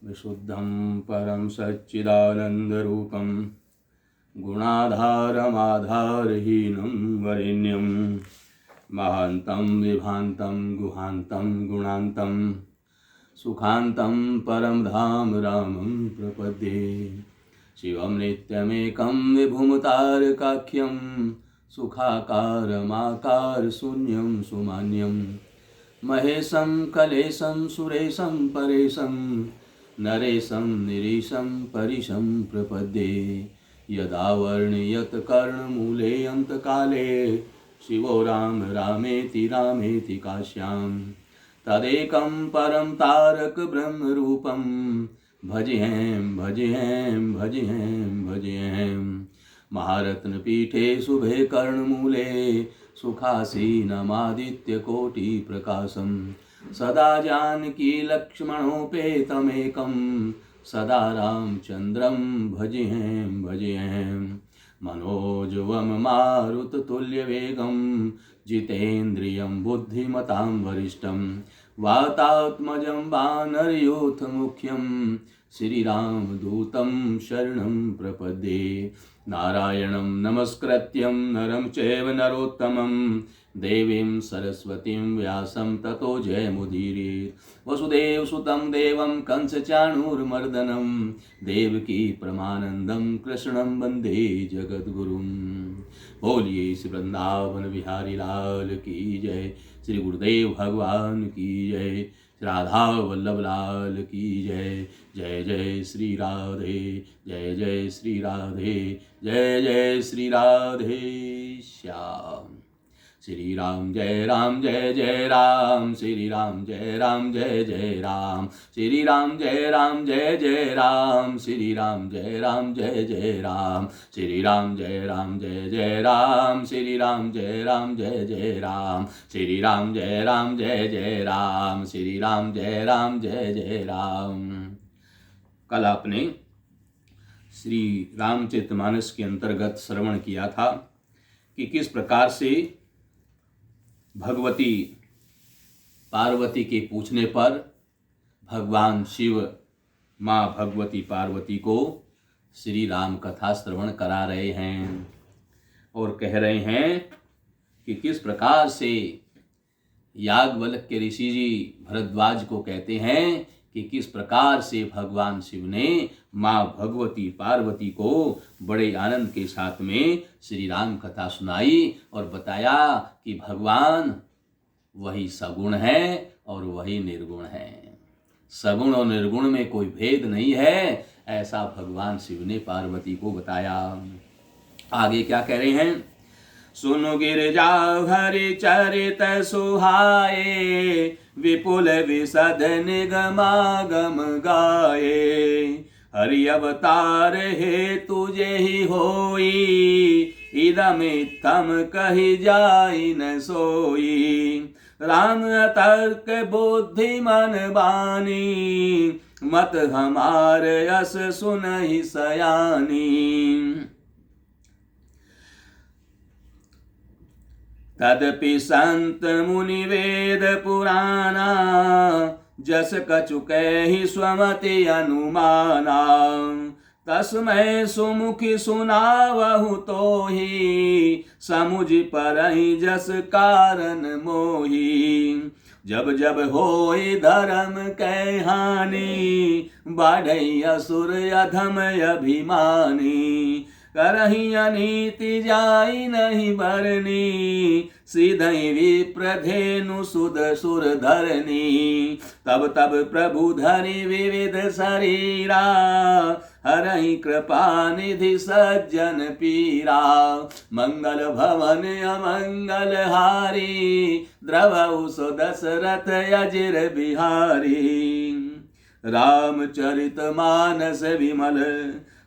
विशुद्धं परं सच्चिदानन्दरूपं गुणाधारमाधारहीनं वरेण्यं महान्तं विभान्तं गुहान्तं गुणान्तं सुखान्तं परं धाम रामं प्रपद्ये। शिवं नित्यमेकं विभुमतारकाख्यं सुखाकारमाकारशून्यं सुमान्यं महेशं कलेशं सुरेशं परेशं नरेशं निरीशं परिशं प्रपद्ये। यदा वर्णयत कर्णमूले अन्तकाले शिवो राम रामेति रामेति काश्यां तदेकं परं तारक ब्रह्मरूपं भजेऽहं भजेऽहं भजेऽहं भजेऽहं। महारत्नपीठे शुभे कर्णमूले सुखासीनमादित्यकोटिप्रकाशं सदा जानकी लक्ष्मणोपेतमेकं सदा रामचन्द्रं भजेऽहं भजेऽहं। मनोजवं मारुततुल्यवेगं जितेन्द्रियं बुद्धिमतां वरिष्ठं वातात्मजं वानरयूथमुख्यं श्रीरामदूतं शरणं प्रपद्ये। नारायणं नमस्कृत्यं नरं चैव नरोत्तमं देवीं सरस्वतीं व्यासं ततो जयमुदीरयेत्। वसुदेवसुतं देवं कंसचाणूरमर्दनं देवकी परमानन्दं कृष्णं वन्दे जगद्गुरुं। बोलिए श्री वृंदावन बिहारी लाल की जय, श्री गुरुदेव भगवान की जय, राधा वल्लभ लाल की जय। जय जय श्री राधे, जय जय श्री राधे, जय जय श्री राधे श्याम। श्री राम जय जय राम, श्री राम जय जय राम, श्री राम जय जय राम, श्री राम जय जय राम, श्री राम जय जय राम, श्री राम जय जय राम, श्री राम जय जय राम, श्री राम जय जय राम। कल आपने श्री रामचरितमानस के अंतर्गत श्रवण किया था कि किस प्रकार से भगवती पार्वती के पूछने पर भगवान शिव माँ भगवती पार्वती को श्री राम कथा श्रवण करा रहे हैं और कह रहे हैं कि किस प्रकार से याज्ञवल्क्य के ऋषि जी भरद्वाज को कहते हैं कि किस प्रकार से भगवान शिव ने माँ भगवती पार्वती को बड़े आनंद के साथ में श्री राम कथा सुनाई और बताया कि भगवान वही सगुण है और वही निर्गुण है, सगुण और निर्गुण में कोई भेद नहीं है, ऐसा भगवान शिव ने पार्वती को बताया। आगे क्या कह रहे हैं? सुनु गिरिजा हरि चरित सुहाए, विपुल विशद निगमागम गाए। हरि अवतार हे तुझे ही होई, इदमित्थम कही जाई न सोई। राम तर्क बुद्धि मन बानी, मत हमार यस सुनहि सयानी। तदपि संत मुनि वेद पुराना, जस कछुकै ही स्वमति अनुमाना। तस्मै सुमुखि सुनावहु तोहि, समुझ परहि जस कारण मोहि। जब जब होई धर्म कै हानि, बाढ़ई असुर अधम अभिमानी। करहि अनीति जाई नहीं बरनी, सीधई विप्रधेनु सुद सुर धरनी। तब तब प्रभु धरि विविध शरीरा, हरहि कृपा निधि सज्जन पीरा। मंगल भवन अमंगल हारी, द्रवहु सो दशरथ अजिर बिहारी। रामचरित मानस विमल,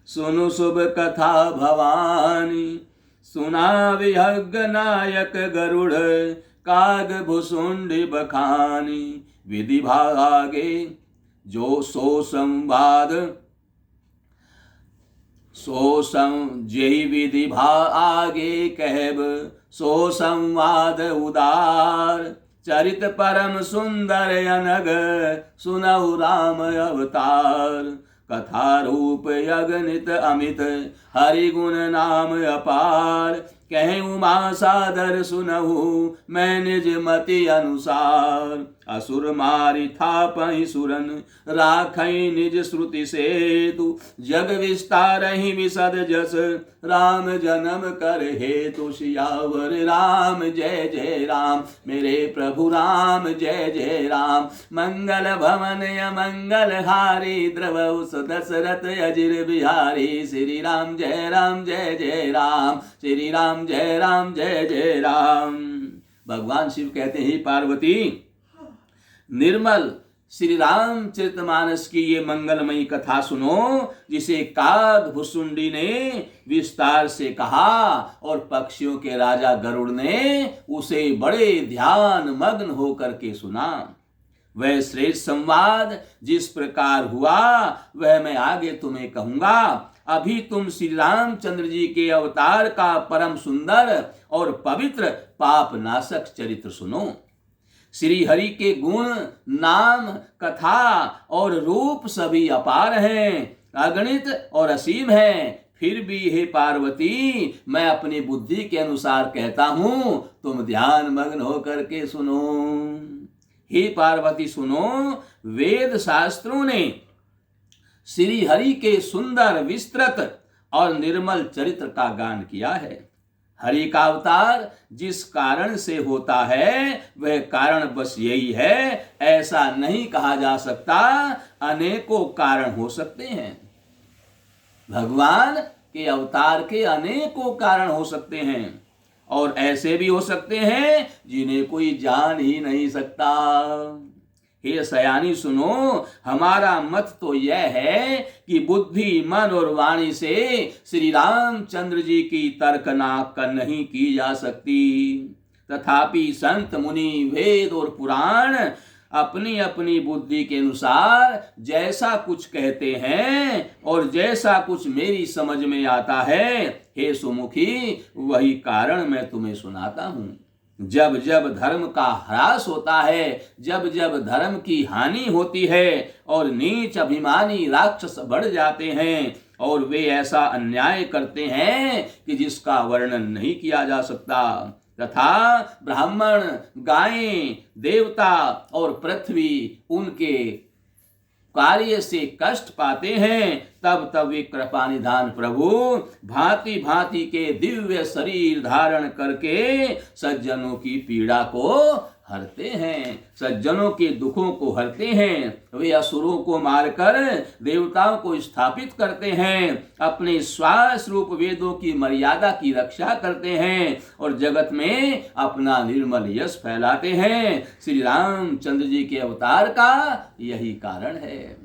सुनु शुभ कथा भवानी। सुना विहग नायक गरुड़, काग भुसुंडी बखानी। विधि भागे जो सो संवाद, जेहि विधि भा आगे कहब, सो संवाद उदार। चरित परम सुंदर अनग सुनहु राम अवतार। कथा रूप अगणित अमित हरि गुण नाम अपार। कहें उमा सादर सुनहु मैं निज मति अनुसार। असुर मारि थापहि सुरन राखई निज श्रुति सेतु। जग विस्तारहि विशद जस राम जन्म कर हेतु। सियावर राम जय जय राम मेरे प्रभु राम जय जय राम। मंगल भवन अमंगल हारी द्रवहु दशरथ अजिर बिहारी। श्री राम जय जय राम श्री राम जय जय राम। भगवान शिव कहते हैं पार्वती, निर्मल श्री रामचरितमानस की ये मंगलमयी कथा सुनो, जिसे कागभुसुंडी ने विस्तार से कहा और पक्षियों के राजा गरुड़ ने उसे बड़े ध्यान मग्न होकर के सुना। वह श्रेष्ठ संवाद जिस प्रकार हुआ वह मैं आगे तुम्हें कहूंगा। अभी तुम श्री रामचंद्र जी के अवतार का परम सुंदर और पवित्र पाप नाशक चरित्र सुनो। श्री हरि के गुण नाम कथा और रूप सभी अपार हैं, अगणित और असीम हैं। फिर भी हे पार्वती मैं अपनी बुद्धि के अनुसार कहता हूं, तुम ध्यान मग्न होकर के सुनो। हे पार्वती सुनो, वेद शास्त्रों ने श्री हरि के सुंदर विस्तृत और निर्मल चरित्र का गान किया है। हरि का अवतार जिस कारण से होता है वह कारण बस यही है, ऐसा नहीं कहा जा सकता। अनेकों कारण हो सकते हैं। भगवान के अवतार के अनेकों कारण हो सकते हैं और ऐसे भी हो सकते हैं जिन्हें कोई जान ही नहीं सकता। हे सयानी सुनो, हमारा मत तो यह है कि बुद्धि मन और वाणी से श्री रामचंद्र जी की तर्कना नहीं की जा सकती। तथापि संत मुनि वेद और पुराण अपनी अपनी बुद्धि के अनुसार जैसा कुछ कहते हैं और जैसा कुछ मेरी समझ में आता है, हे सुमुखी वही कारण मैं तुम्हें सुनाता हूं। जब जब धर्म का ह्रास होता है, जब जब धर्म की हानि होती है और नीच अभिमानी राक्षस बढ़ जाते हैं और वे ऐसा अन्याय करते हैं कि जिसका वर्णन नहीं किया जा सकता, तथा ब्राह्मण गायें देवता और पृथ्वी उनके कार्य से कष्ट पाते हैं, तब तब वे कृपा निधान प्रभु भांति भांति के दिव्य शरीर धारण करके सज्जनों की पीड़ा को हरते हैं, सज्जनों के दुखों को हरते हैं। वे असुरों को मारकर देवताओं को स्थापित करते हैं, अपने श्वास रूप वेदों की मर्यादा की रक्षा करते हैं और जगत में अपना निर्मल यश फैलाते हैं। श्री रामचंद्र जी के अवतार का यही कारण है।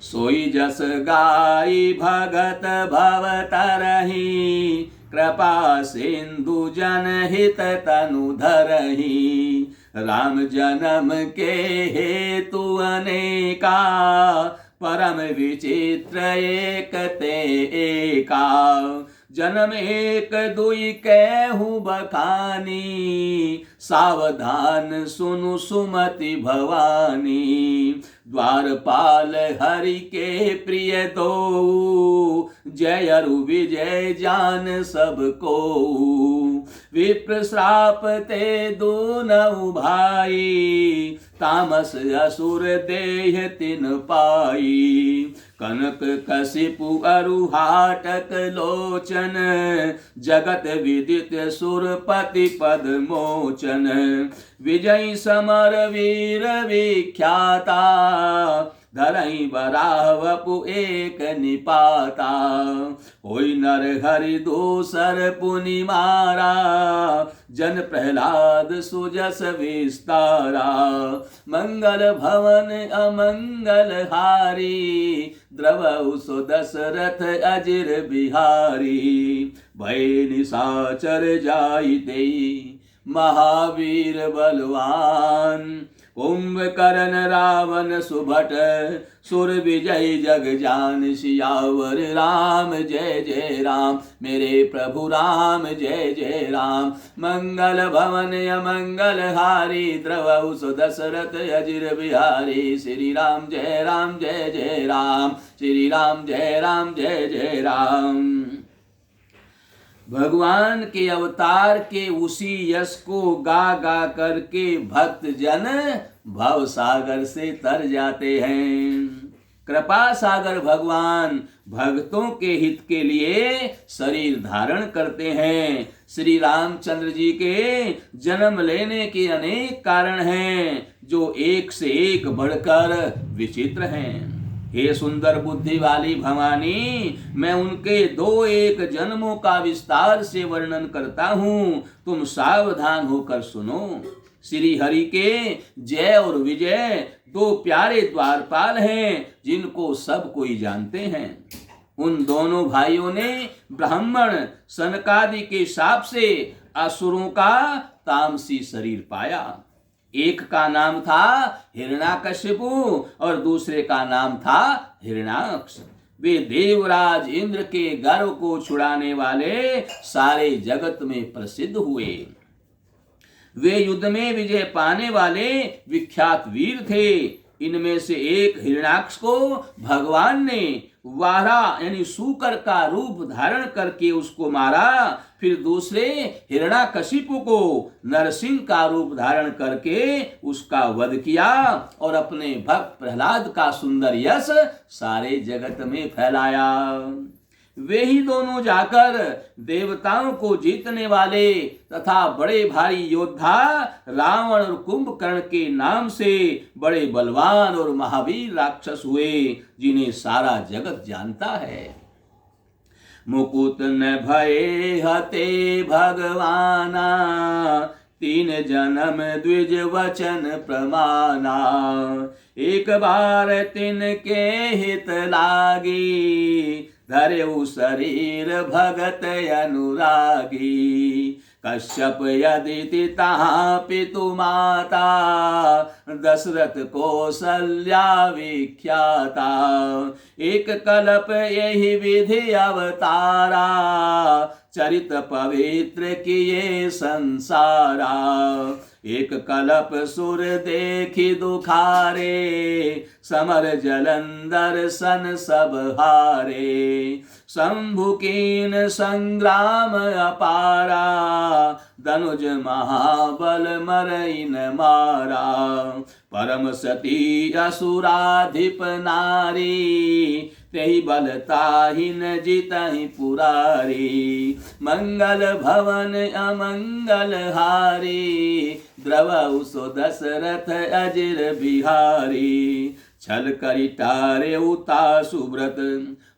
सोई जस गाई भगत भवतरहि, कृपा सिंधु जनहित तनु धरहि। राम जन्म के हेतु अनेका, परम विचित्र एक ते एका। जन्म एक दुई कहूँ बखानी, सावधान सुनु सुमति भवानी। द्वारपाल हरि के प्रिय दो, जय अरु विजय जान सबको। विप्र श्राप ते दोनों भाई, तामस असुर देह तिन पाई। कनक कशिपु अरु हाटक लोचन, जगत विदित सुरपति पद मोचन। विजय समर वीर विख्याता, धरई बराह वपु एक निपाता। होई नर हरि दूसर पुनि मारा, जन प्रहलाद सुजस विस्तारा। मंगल भवन अमंगल हारी, द्रवहु सो दशरथ अजिर बिहारी। भय निशाचर जाई देई, महावीर बलवान। कुंभकर्ण रावण सुभट सुर विजय जग जान सियावर राम जय जय राम मेरे प्रभु राम जय जय राम। मंगल भवन अमंगल हारी द्रवहु सो दशरथ अजिर बिहारी। श्री राम जय जय राम श्री राम जय जय राम। भगवान के अवतार के उसी यश को गा गा करके भक्त जन भव सागर से तर जाते हैं। कृपा सागर भगवान भक्तों के हित के लिए शरीर धारण करते हैं। श्री रामचंद्र जी के जन्म लेने के अनेक कारण हैं जो एक से एक बढ़कर विचित्र हैं। हे सुंदर बुद्धि वाली भवानी, मैं उनके दो एक जन्मों का विस्तार से वर्णन करता हूँ, तुम सावधान होकर सुनो। श्री हरि के जय और विजय दो प्यारे द्वारपाल हैं जिनको सब कोई जानते हैं। उन दोनों भाइयों ने ब्राह्मण सनकादि के शाप से असुरों का तामसी शरीर पाया। एक का नाम था हिरण्याकशिपु और दूसरे का नाम था हिरण्याक्ष। वे देवराज इंद्र के गर्व को छुड़ाने वाले सारे जगत में प्रसिद्ध हुए। वे युद्ध में विजय पाने वाले विख्यात वीर थे। इनमें से एक हिरण्याक्ष को भगवान ने वारा यानी सूकर का रूप धारण करके उसको मारा। फिर दूसरे हिरण्याकशिपु को नरसिंह का रूप धारण करके उसका वध किया और अपने भक्त प्रहलाद का सुंदर यश सारे जगत में फैलाया। वे ही दोनों जाकर देवताओं को जीतने वाले तथा बड़े भारी योद्धा रावण और कुंभकर्ण के नाम से बड़े बलवान और महावीर राक्षस हुए जिन्हें सारा जगत जानता है। मुकुट न भये हते भगवाना, तीन जन्म द्विज वचन प्रमाना। एक बार तिनके हित लागी, धरेउ शरीर भगत अनुरागी। कश्यप यदिति तहाँ पितु माता, दशरथ कौसल्या विख्याता। एक कल्प यही विधि अवतारा, चरित पवित्र किए संसारा। एक कल्प सुर देखी दुखारे, समर जलंधर सन सब हारे। शंभु कीन संग्राम अपारा, धनुज महाबल मरइन मारा। परम सती असुराधिप नारी, तेहि बल ताहि न जितहि पुरारी। मंगल भवन अमंगल हारी, द्रवहु सो दशरथ अजिर बिहारी। छल करि टारे उता सुब्रत,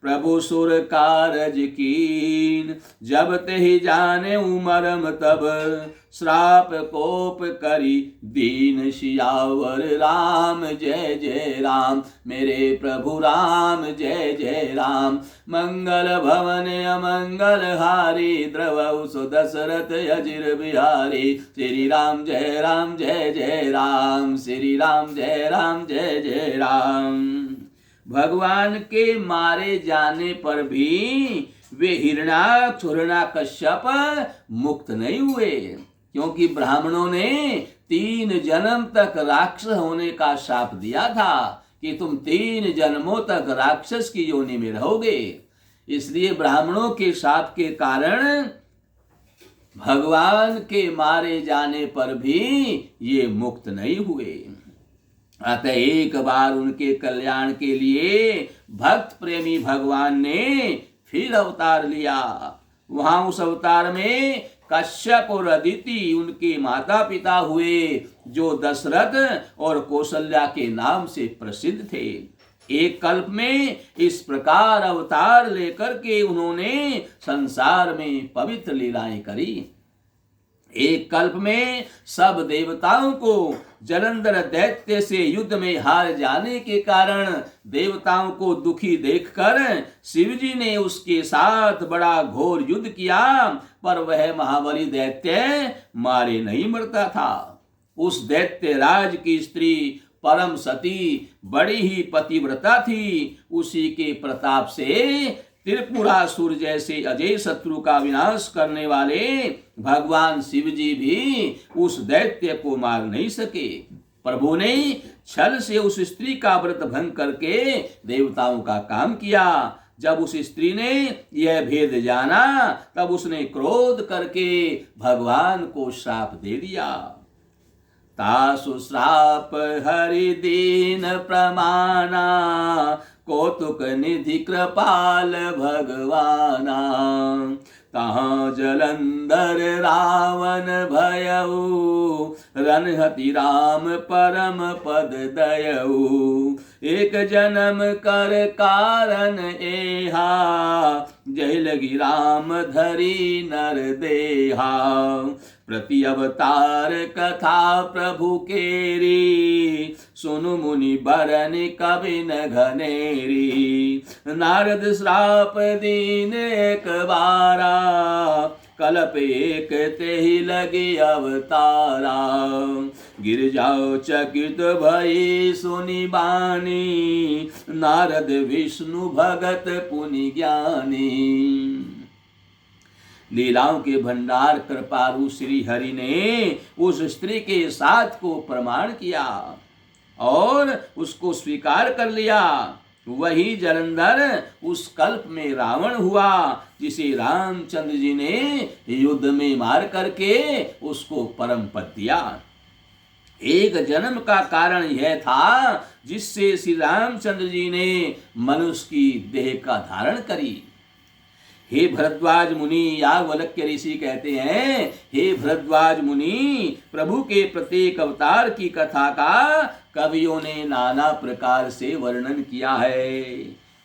प्रभु सुर कारज कीन। जब तेहि जाने उमरम तब, श्राप कोप करी दीन। सियावर राम जय जय राम मेरे प्रभु राम जय जय राम। मंगल भवन अमंगल हारी, द्रवहु सो दशरथ अजिर बिहारी। श्री राम जय जय राम श्री राम जय जय राम। भगवान के मारे जाने पर भी वे हिरण्याक्ष हिरण्याकश्यप मुक्त नहीं हुए, क्योंकि ब्राह्मणों ने 3 जन्म तक राक्षस होने का शाप दिया था कि तुम 3 जन्मों तक राक्षस की योनि में रहोगे। इसलिए ब्राह्मणों के शाप के कारण भगवान के मारे जाने पर भी ये मुक्त नहीं हुए। अतः एक बार उनके कल्याण के लिए भक्त प्रेमी भगवान ने फिर अवतार लिया। वहां उस अवतार में कश्यप और अदिति उनके माता पिता हुए, जो दशरथ और कौशल्या के नाम से प्रसिद्ध थे। एक कल्प में इस प्रकार अवतार लेकर के उन्होंने संसार में पवित्र लीलाएं करी। एक कल्प में सब देवताओं को जलंधर दैत्य से युद्ध में हार जाने के कारण देवताओं को दुखी देखकर शिव जी ने उसके साथ बड़ा घोर युद्ध किया, पर वह महाबली दैत्य मारे नहीं मरता था। उस दैत्य राज की स्त्री परम सती बड़ी ही पतिव्रता थी। उसी के प्रताप से त्रिपुरासुर जैसे अजय शत्रु का विनाश करने वाले भगवान शिव जी भी उस दैत्य को मार नहीं सके। प्रभु ने छल से उस स्त्री का व्रत भंग करके देवताओं का काम किया। जब उस स्त्री ने यह भेद जाना तब उसने क्रोध करके भगवान को श्राप दे दिया। तासु श्राप हरि दीन प्रमाना, कौतुक निधि कृपाल भगवाना। तहाँ जलंधर रावण भयऊ, रनहति राम परम पद दयऊ। एक जन्म कर कारण एहा, जय लगी राम धरी नर देहा। प्रति अवतार कथा प्रभु केरी, सुनु मुनि बरन कवि न घनेरी। नारद श्राप दीन एक बारा, कल्प एक ते ही लगे अवतारा। गिर जाओ चकित भई सुनि बानी, नारद विष्णु भगत पुनि ज्ञानी। लीलाओं के भंडार कृपारु श्री हरि ने उस स्त्री के साथ को प्रमाण किया और उसको स्वीकार कर लिया। वही जलंधर उस कल्प में रावण हुआ, जिसे रामचंद्र जी ने युद्ध में मार करके उसको परम पद दिया। एक जन्म का कारण यह था जिससे श्री रामचंद्र जी ने मनुष्य की देह का धारण करी। हे भरद्वाज मुनि, याज्ञवल्क्य ऋषि कहते हैं, हे भरद्वाज मुनि, प्रभु के प्रत्येक अवतार की कथा का कवियों ने नाना प्रकार से वर्णन किया है।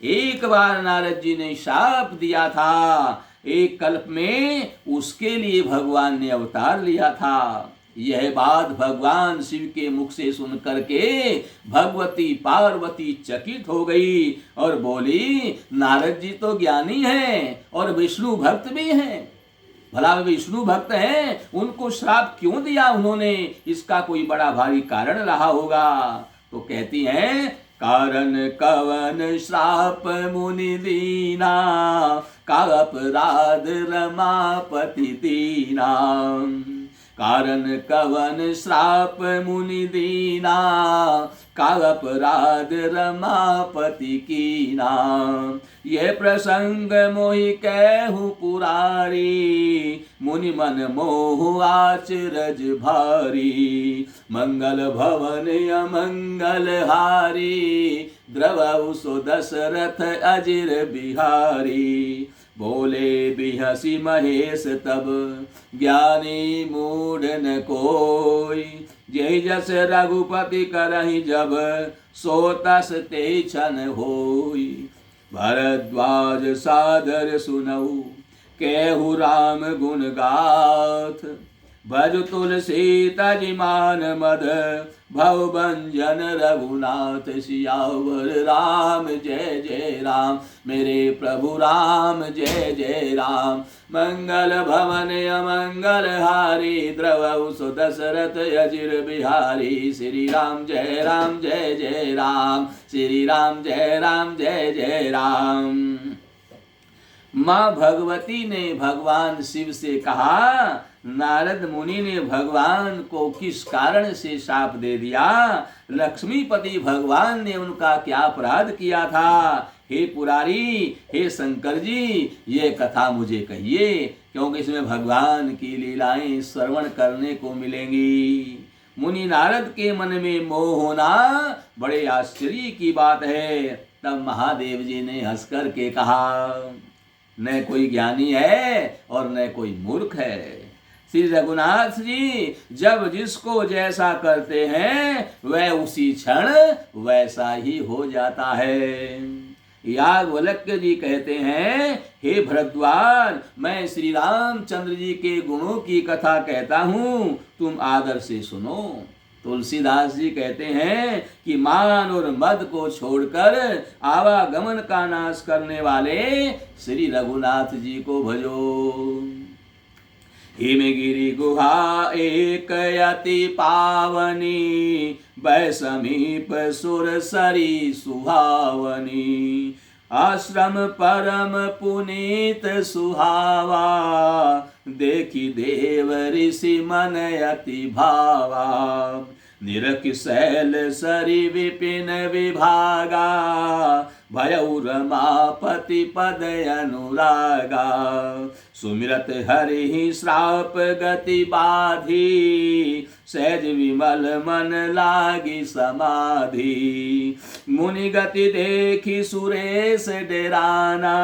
एक बार नारद जी ने शाप दिया था, एक कल्प में उसके लिए भगवान ने अवतार लिया था। यह बात भगवान शिव के मुख से सुन करके भगवती पार्वती चकित हो गई और बोली, नारद जी तो ज्ञानी हैं और विष्णु भक्त भी हैं, भला विष्णु भक्त हैं, उनको श्राप क्यों दिया उन्होंने? इसका कोई बड़ा भारी कारण रहा होगा। तो कहती हैं, कारण कवन श्राप मुनि दीना, का अपराध रमापति दीना। कारण कवन श्राप मुनि दीना, का अपराध रमापति कीना। यह प्रसंग मोहि कहूँ पुरारी, मुनि मन मोह आचरज भारी। मंगल भवन अमंगल हारी, द्रवहु सो दशरथ अजिर बिहारी। बोले बिहसी महेश तब, ज्ञानी मूढ़ न कोई। जय जस रघुपति करहि जब, सो तस ते छन होई। भरद्वाज सादर सुनऊ, केहु राम गुण गाथ। भज तुलसी तजिमान मद, भव भंजन रघुनाथ। सियावर राम जय जय राम, मेरे प्रभु राम जय जय राम। मंगल भवन अमंगल हारी, द्रवहु सो दशरथ अजिर बिहारी। श्री राम जय जय राम, श्री राम जय जय राम। माँ भगवती ने भगवान शिव से कहा, नारद मुनि ने भगवान को किस कारण से शाप दे दिया? लक्ष्मीपति भगवान ने उनका क्या अपराध किया था? हे पुरारी, हे शंकर जी, ये कथा मुझे कहिए, क्योंकि इसमें भगवान की लीलाएं श्रवण करने को मिलेंगी। मुनि नारद के मन में मोह होना बड़े आश्चर्य की बात है। तब महादेव जी ने हंस कर के कहा, न कोई ज्ञानी है और न कोई मूर्ख है। श्री रघुनाथ जी जब जिसको जैसा करते हैं वह उसी क्षण वैसा ही हो जाता है। याज्ञवल्क्य जी कहते हैं, हे भरद्वाज, मैं श्री रामचंद्र जी के गुणों की कथा कहता हूँ, तुम आदर से सुनो। तुलसीदास जी कहते हैं कि मान और मद को छोड़कर आवागमन का नाश करने वाले श्री रघुनाथ जी को भजो। हिमगिरि गुहा एक अति पावनी, बैसमीप सुरसरी सुहावनी। आश्रम परम पुनीत सुहावा, देखी देव ऋषि मन अति भावा। निरखि शैल सरी विपिन विभागा, भयउ रमापति पद अनुरागा। सुमिरत हरि श्राप गति बाधी, सहज विमल मन लागी समाधि। मुनि गति देखी सुरेश डेराना,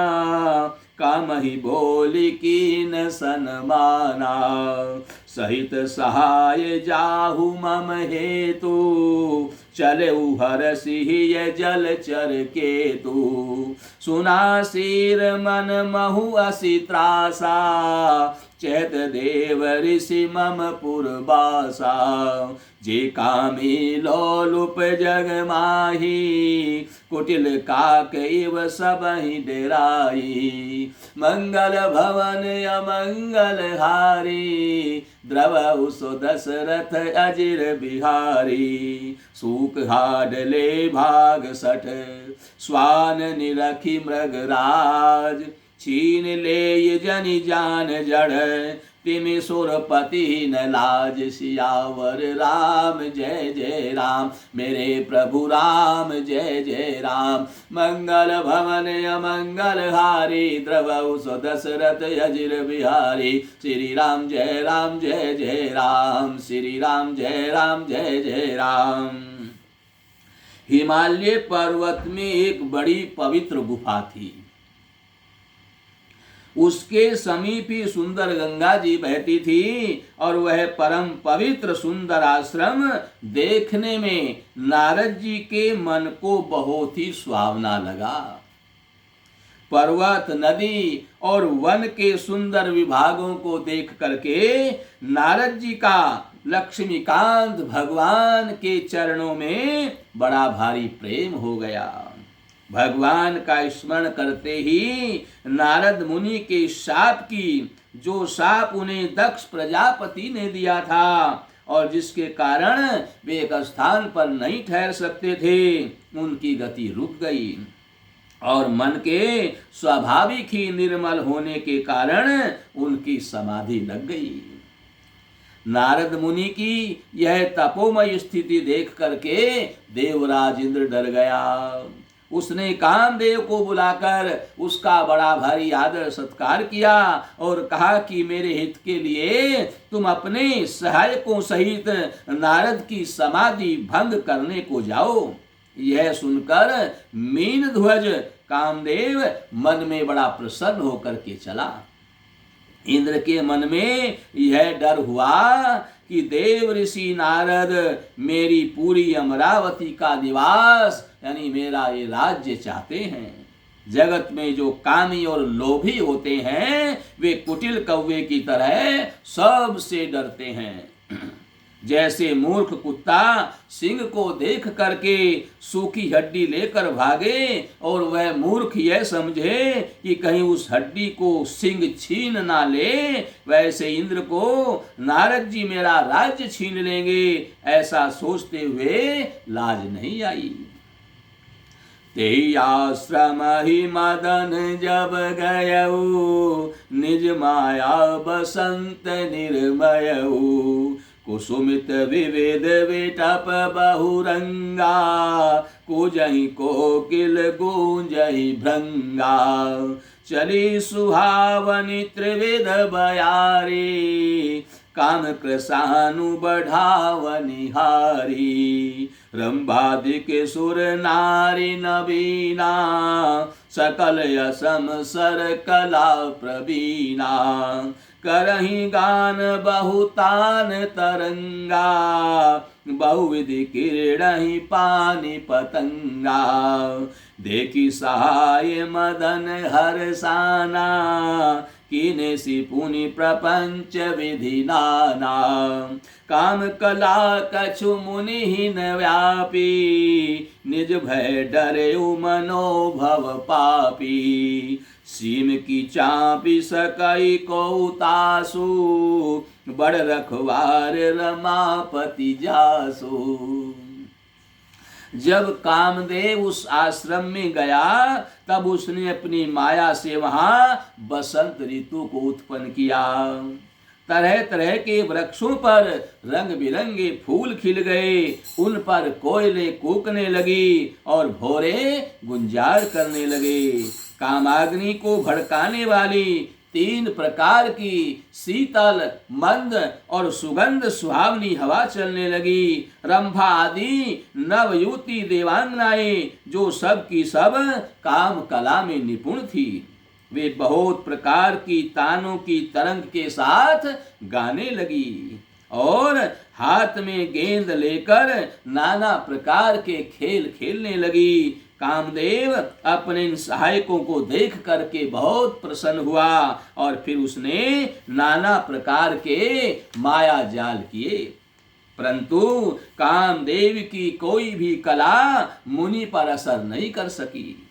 कामहि बोली कीन सनमाना। सहित सहाय जाहु मम हेतु, चले हरसि ये जलचर केतु। सुना सिर मन महु असी त्रासा, चैत देव ऋषि मम पुरबासा। जे कामी लोलुप जग माही, कुटिल काकैव सबहि डेराई। मंगल भवन अमंगल हारी, द्रवहु सो दशरथ अजिर बिहारी। सूक हाडले भाग सठ, स्वान निरखी मृगराज। छीन ले जनि जान जड़, तिमि सुरपति न लाज। सियावर राम जय जय राम, मेरे प्रभु राम जय जय राम। मंगल भवन अमंगल हारी, द्रवहु सो दशरथ अजिर बिहारी। श्री राम जय राम जय जय राम, श्री राम जय राम जय जय राम। हिमालय पर्वत में एक बड़ी पवित्र गुफा थी। उसके समीप ही सुंदर गंगा जी बहती थी और वह परम पवित्र सुंदर आश्रम देखने में नारद जी के मन को बहुत ही सुहावना लगा। पर्वत, नदी और वन के सुंदर विभागों को देख करके नारद जी का लक्ष्मीकांत भगवान के चरणों में बड़ा भारी प्रेम हो गया। भगवान का स्मरण करते ही नारद मुनि के शाप की, जो शाप उन्हें दक्ष प्रजापति ने दिया था और जिसके कारण वे एक स्थान पर नहीं ठहर सकते थे, उनकी गति रुक गई और मन के स्वाभाविक ही निर्मल होने के कारण उनकी समाधि लग गई। नारद मुनि की यह तपोमय स्थिति देख करके देवराज इंद्र डर गया। उसने कामदेव को बुलाकर उसका बड़ा भारी आदर सत्कार किया और कहा कि मेरे हित के लिए तुम अपने सहायकों सहित नारद की समाधि भंग करने को जाओ। यह सुनकर मीन ध्वज कामदेव मन में बड़ा प्रसन्न होकर के चला। इंद्र के मन में यह डर हुआ कि देव ऋषि नारद मेरी पूरी अमरावती का निवास यानी मेरा ये राज्य चाहते हैं। जगत में जो कामी और लोभी होते हैं वे कुटिल कौवे की तरह सबसे डरते हैं। जैसे मूर्ख कुत्ता सिंह को देख करके सूखी हड्डी लेकर भागे और वह मूर्ख यह समझे कि कहीं उस हड्डी को सिंह छीन ना ले, वैसे इंद्र को नारद जी मेरा राज्य छीन लेंगे ऐसा सोचते हुए लाज नहीं आई। ते आश्रम ही मदन जब गयऊ, निज माया बसंत निर्मयऊ। कुसुमित विविध विटप बहुरंगा, कुजहि कोकिल गूंजहि भृंगा। चली सुहावनी त्रिविध बयारी, काम कृसानु बढ़ावनि हारी। रंभादिक सुर नारी नवीना, सकल असम सर कला प्रवीणा। करही गान बहुतान तरंगा, बहुविधि किरणहि पानी पतंगा। देखी सहाय मदन हरसाना, कीने सि पुनि प्रपंच विधि नाना। काम कला कछु मुनिहीन व्यापी, निज भय डरे मनोभव पापी। सीम की चापी सकई को तासु, बड़ रखवार रमापति जासु। जब कामदेव उस आश्रम में गया तब उसने अपनी माया से वहां बसंत ऋतु को उत्पन्न किया। तरह तरह के वृक्षों पर रंग बिरंगे फूल खिल गए, उन पर कोयले कूकने लगी और भौरे गुंजार करने लगे। कामाग्नि को भड़काने वाली 3 प्रकार की शीतल, मंद और सुगंध सुहावनी हवा चलने लगी। रंभा आदि नवयुवती देवांगनाएं जो सब की सब काम कला में निपुण थी, वे बहुत प्रकार की तानों की तरंग के साथ गाने लगी और हाथ में गेंद लेकर नाना प्रकार के खेल खेलने लगी। कामदेव अपने इन सहायकों को देख करके बहुत प्रसन्न हुआ और फिर उसने नाना प्रकार के माया जाल किए, परंतु कामदेव की कोई भी कला मुनि पर असर नहीं कर सकी।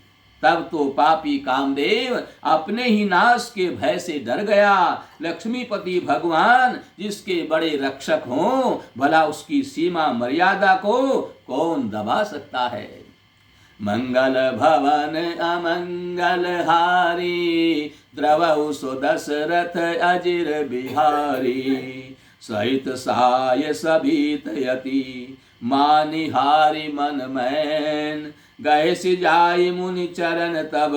तब तो पापी कामदेव अपने ही नाश के भय से डर गया। लक्ष्मीपति भगवान जिसके बड़े रक्षक हों, भला उसकी सीमा मर्यादा को कौन दबा सकता है। मंगल भवन अमंगल हारी, द्रवहु सो दशरथ अजिर बिहारी। सहित सहाय सभीत यति, मानिहारी मन मैन। गए सिजाई मुनि चरण तब,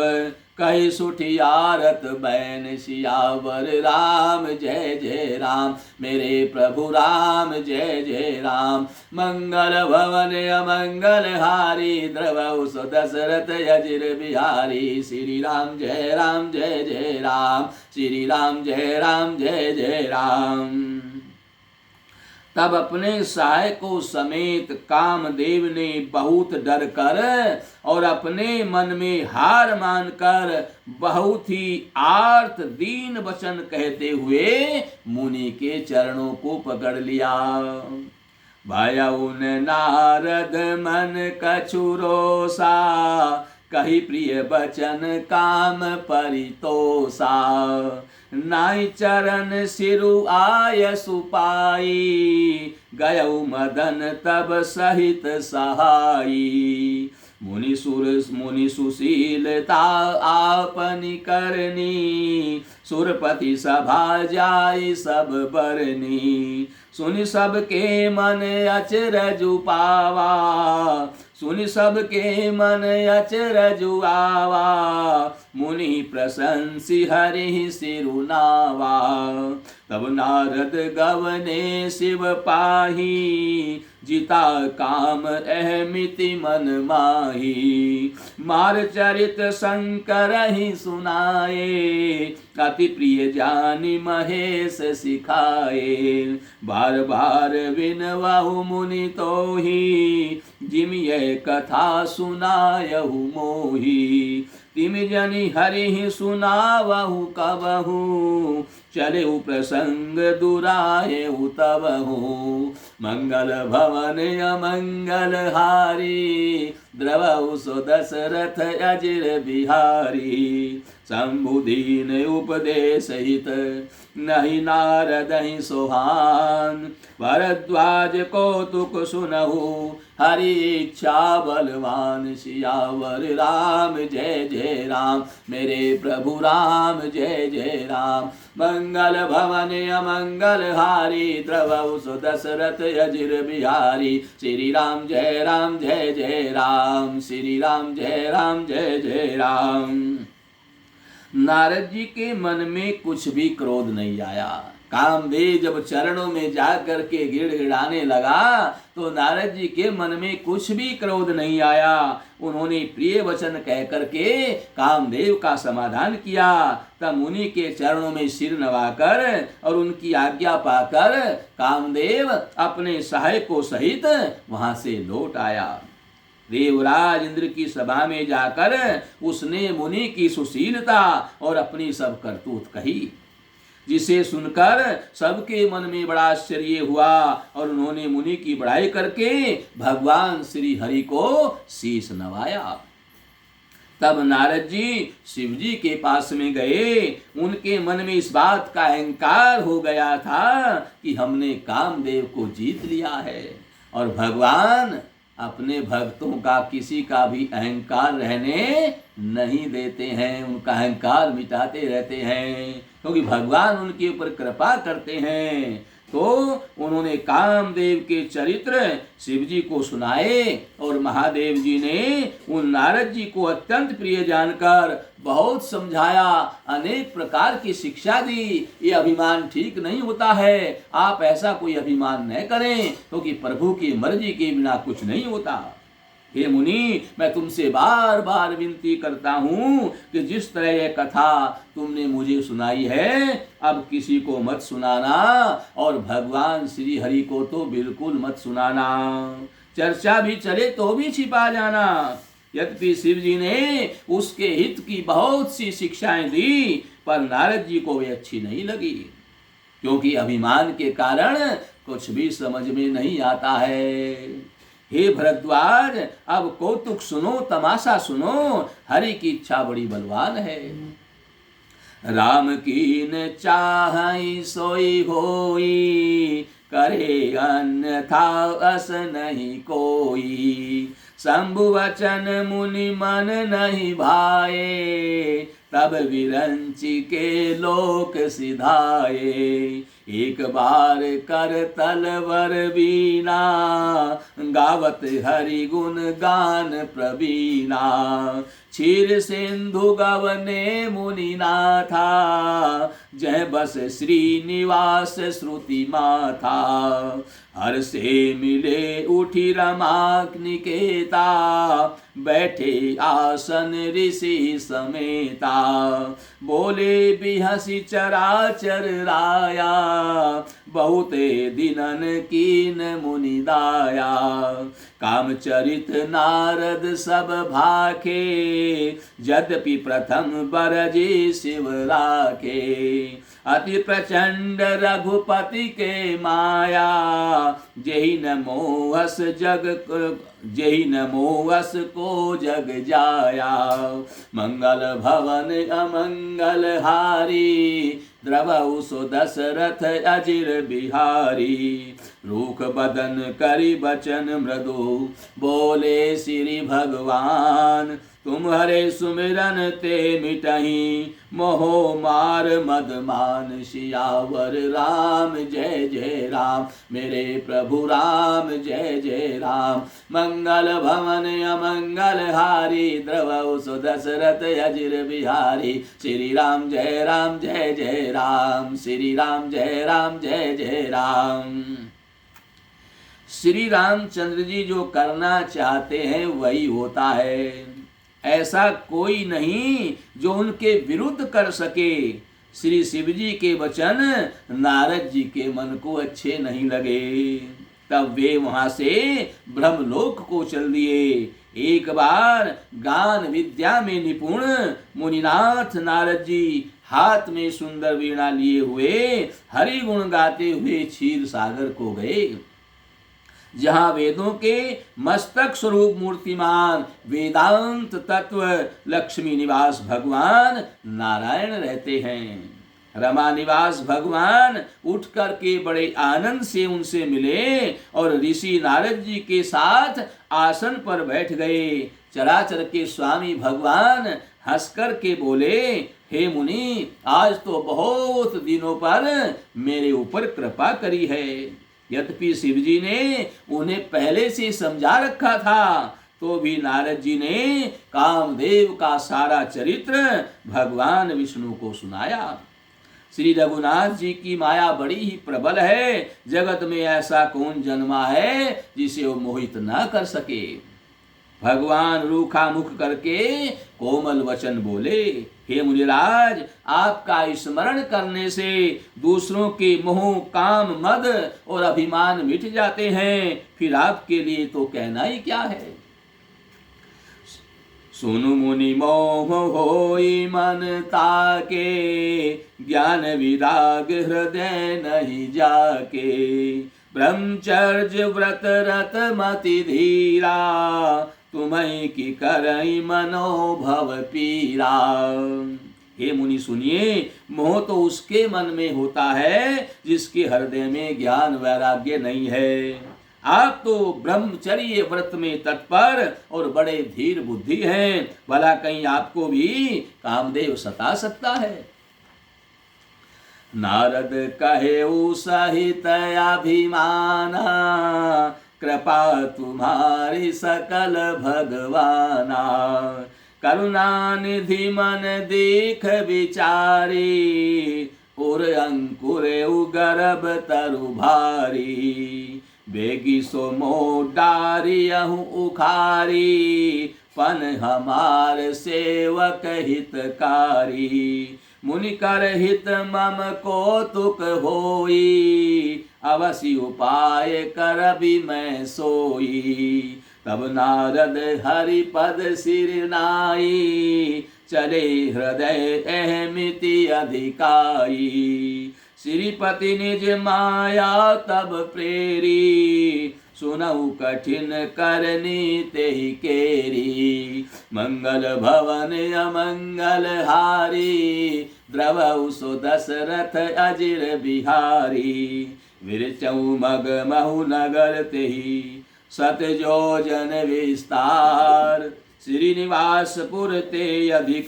कही सुठियारत बैन। सियावर राम जय जय राम, मेरे प्रभु राम जय जय राम। मंगल भवन अमंगल हारी, द्रवहु सो दशरथ अजिर बिहारी। श्री राम जय राम जय जय राम, श्री राम जय राम जय जय राम। तब अपने सहायकों समेत कामदेव ने बहुत डर कर और अपने मन में हार मानकर बहुत ही आर्त दीन वचन कहते हुए मुनि के चरणों को पकड़ लिया। भयउन नारद मन कछु रोसा, कही प्रिय बचन काम परितोषा। नाई चरण सिरु आय सुपाई, गयउ मदन तब सहित सहाई। मुनि सुशीलता आपनि करनी, सुरपति सभा जाय सब बरनी। सुनि सबके मन अचरजु पावा, सुनि सबके मन अचरजु आवा। मुनि प्रशंसी हरि सिरुनावा, तब नारद गवने शिव पाही। जिता काम अहमिति मन माही, मार चरित शंकर ही सुनाए। अति प्रिय जानि महेश सिखाए, बार बार विनवहु मुनि तोहि। जिम यह कथा सुनायहु मोहि, तिम जनि हरि सुनावहु कबहु। चले प्रसंग दुरायहु तबहु, मंगल भवन अमंगल हारी। द्रवहु सो दशरथ अजिर बिहारी। शंभुदीन उपदेश हित, नहीं नारद ही सोहान। भरद्वाज कौतुक सुनहु, हरि इच्छा बलवान। सियावर राम जय जय राम, मेरे प्रभु राम जय जय राम। मंगल भवन अमंगल हारी, द्रवहु सो दशरथ अजिर बिहारी। श्री राम जय राम जय जय राम, श्री राम जय राम जय जय राम। नारद जी के मन में कुछ भी क्रोध नहीं आया। कामदेव जब चरणों में जा करके गिड़गिड़ाने लगा तो नारद जी के मन में कुछ भी क्रोध नहीं आया। उन्होंने प्रिय वचन कह करके कामदेव का समाधान किया। तब मुनि के चरणों में सिर नवाकर और उनकी आज्ञा पाकर कामदेव अपने सहायकों सहित वहां से लौट आया। देवराज इंद्र की सभा में जाकर उसने मुनि की सुशीलता और अपनी सब करतूत कही, जिसे सुनकर सबके मन में बड़ा आश्चर्य हुआ और उन्होंने मुनि की बड़ाई करके भगवान श्री हरि को शीश नवाया। तब नारद जी शिव जी के पास में गए। उनके मन में इस बात का अहंकार हो गया था कि हमने कामदेव को जीत लिया है, और भगवान अपने भक्तों का किसी का भी अहंकार रहने नहीं देते हैं, उनका अहंकार मिटाते रहते हैं, क्योंकि भगवान उनके ऊपर कृपा करते हैं। तो उन्होंने कामदेव के चरित्र शिव जी को सुनाए और महादेव जी ने उन नारद जी को अत्यंत प्रिय जानकर बहुत समझाया, अनेक प्रकार की शिक्षा दी। ये अभिमान ठीक नहीं होता है, आप ऐसा कोई अभिमान न करें, क्योंकि प्रभु की मर्जी के बिना कुछ नहीं होता। हे मुनि, मैं तुमसे बार बार विनती करता हूँ कि जिस तरह यह कथा तुमने मुझे सुनाई है, अब किसी को मत सुनाना, और भगवान श्री हरि को तो बिल्कुल मत सुनाना। चर्चा भी चले तो भी छिपा जाना। यद्यपि शिव जी ने उसके हित की बहुत सी शिक्षाएं दी, पर नारद जी को वे अच्छी नहीं लगी, क्योंकि अभिमान के कारण कुछ भी समझ में नहीं आता है। हे भरद्वाज, अब कौतुक सुनो, तमाशा सुनो, हरि की इच्छा बड़ी बलवान है। राम कीन चाहई सोई होई, करे अन्यथा अस नहीं कोई। शंभु वचन मुनि मन नहीं भाए, तब विरंचि के लोक सिधाए। एक बार कर तलवर बीना, गावत हरि गुण गान प्रवीणा। क्षीर सिंधु गवने मुनि नाथा, जय बस श्रीनिवास श्रुति माथा। हर से मिले उठी रमाग्निकेता, बैठे आसन ऋषि समेता। बोले बिहसी चराचर राया, बहुते दिनन कीन मुनि दाया। कामचरित नारद सब भाखे, यद्यपि प्रथम बरजे शिव राखे। अति प्रचंड रघुपति के माया, जेहि न मोहस को जग जाया। मंगल भवन अमंगल हारी, द्रवहु सो दशरथ अजिर बिहारी। रूख बदन करि बचन मृदु, बोले श्री भगवान। तुम्हारे सुमिरन ते मिटहि, मोह मार मदमान। सियावर राम जय जय राम, मेरे प्रभु राम जय जय राम। मंगल भवन अमंगल हारी, द्रवहु सो दशरथ अजिर बिहारी। श्री राम जय राम जय जय राम, श्री राम जय राम जय जय राम। श्री रामचंद्र जी जो करना चाहते हैं वही होता है, ऐसा कोई नहीं जो उनके विरुद्ध कर सके। श्री शिव जी के वचन नारद जी के मन को अच्छे नहीं लगे, तब वे वहां से ब्रह्मलोक को चल दिए। एक बार गान विद्या में निपुण मुनिनाथ नारद जी हाथ में सुंदर वीणा लिए हुए हरि गुण गाते हुए क्षीर सागर को गए, जहां वेदों के मस्तक स्वरूप मूर्तिमान वेदांत तत्व लक्ष्मी निवास भगवान नारायण रहते हैं। रमा निवास भगवान उठ करके बड़े आनंद से उनसे मिले और ऋषि नारद जी के साथ आसन पर बैठ गए। चराचर के स्वामी भगवान हंस कर के बोले, हे मुनि, आज तो बहुत दिनों पर मेरे ऊपर कृपा करी है। यद्यपि शिव जी ने उन्हें पहले से समझा रखा था, तो भी नारद जी ने कामदेव का सारा चरित्र भगवान विष्णु को सुनाया। श्री रघुनाथ जी की माया बड़ी ही प्रबल है। जगत में ऐसा कौन जन्मा है जिसे वो मोहित ना कर सके। भगवान रूखा मुख करके कोमल वचन बोले, हे मुनिराज, आपका स्मरण करने से दूसरों के मोह, काम, मद और अभिमान मिट जाते हैं, फिर आपके लिए तो कहना ही क्या है। सुनु मुनि मोह होई मन ताके, ज्ञान विराग हृदय नहीं जाके। ब्रह्मचर्य व्रत रत मति धीरा, तुम्हें की करई मनोभव पीरा। हे मुनि सुनिए, मोह तो उसके मन में होता है जिसके हृदय में ज्ञान वैराग्य नहीं है। आप तो ब्रह्मचर्य व्रत में तत्पर और बड़े धीर बुद्धि हैं, भला कहीं आपको भी कामदेव सता सकता है। नारद कहे सहित अभिमाना, कृपा तुम्हारी सकल भगवाना। करुणा निधि मन देख विचारी, उर अंकुर उगरब तरु भारी। बेगी सो मोह डारियहु उखारी, पन हमार सेवक हितकारी। मुनि कर हित मम कौतुक होई, अवश्य उपाय करबि मैं सोई। तब नारद हरि पद सिर नाई, चले हृदय अहमिति अधिकाई। श्रीपति निज माया तब प्रेरी, सुनऊ कठिन करनी तेहि केरी। मंगल भवन अमंगल हारी, द्रवऊ सो दशरथ अजिर बिहारी। विरचऊ मग महु नगर तेहि, सत योजन विस्तार। श्रीनिवासपुर ते अधिक,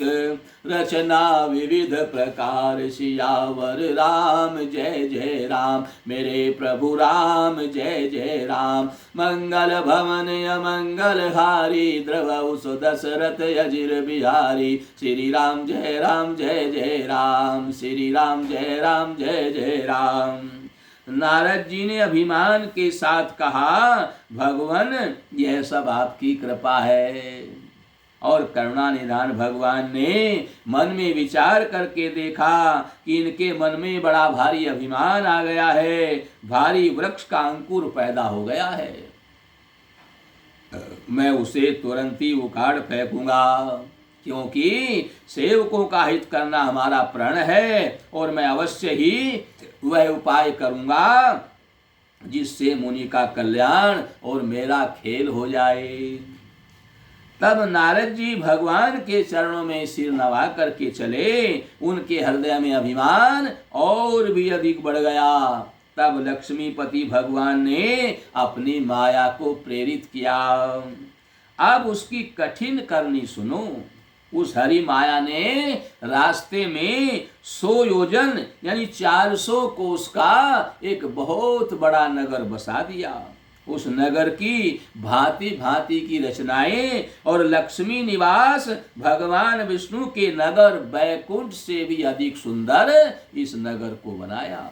रचना विविध प्रकार। सियावर राम जय जय राम, मेरे प्रभु राम जय जय राम। मंगल भवन अमंगल हारी, द्रवऊ सो दशरथ अजिर बिहारी। श्री राम जय राम जय जय राम, श्री राम जय राम जय जय राम। नारद जी ने अभिमान के साथ कहा, भगवान यह सब आपकी कृपा है। और करुणा निधान भगवान ने मन में विचार करके देखा कि इनके मन में बड़ा भारी अभिमान आ गया है, भारी वृक्ष का अंकुर पैदा हो गया है। मैं उसे तुरंत ही उखाड़ फेंकूंगा, क्योंकि सेवकों का हित करना हमारा प्रण है, और मैं अवश्य ही वह उपाय करूंगा जिससे मुनि का कल्याण और मेरा खेल हो जाए। तब नारद जी भगवान के चरणों में सिर नवा करके चले। उनके हृदय में अभिमान और भी अधिक बढ़ गया। तब लक्ष्मीपति भगवान ने अपनी माया को प्रेरित किया। अब उसकी कठिन करनी सुनो। उस हरि माया ने रास्ते में 100 योजन यानी 400 कोस का एक बहुत बड़ा नगर बसा दिया। उस नगर की भांति भांति की रचनाएं और लक्ष्मी निवास भगवान विष्णु के नगर बैकुंठ से भी अधिक सुंदर इस नगर को बनाया।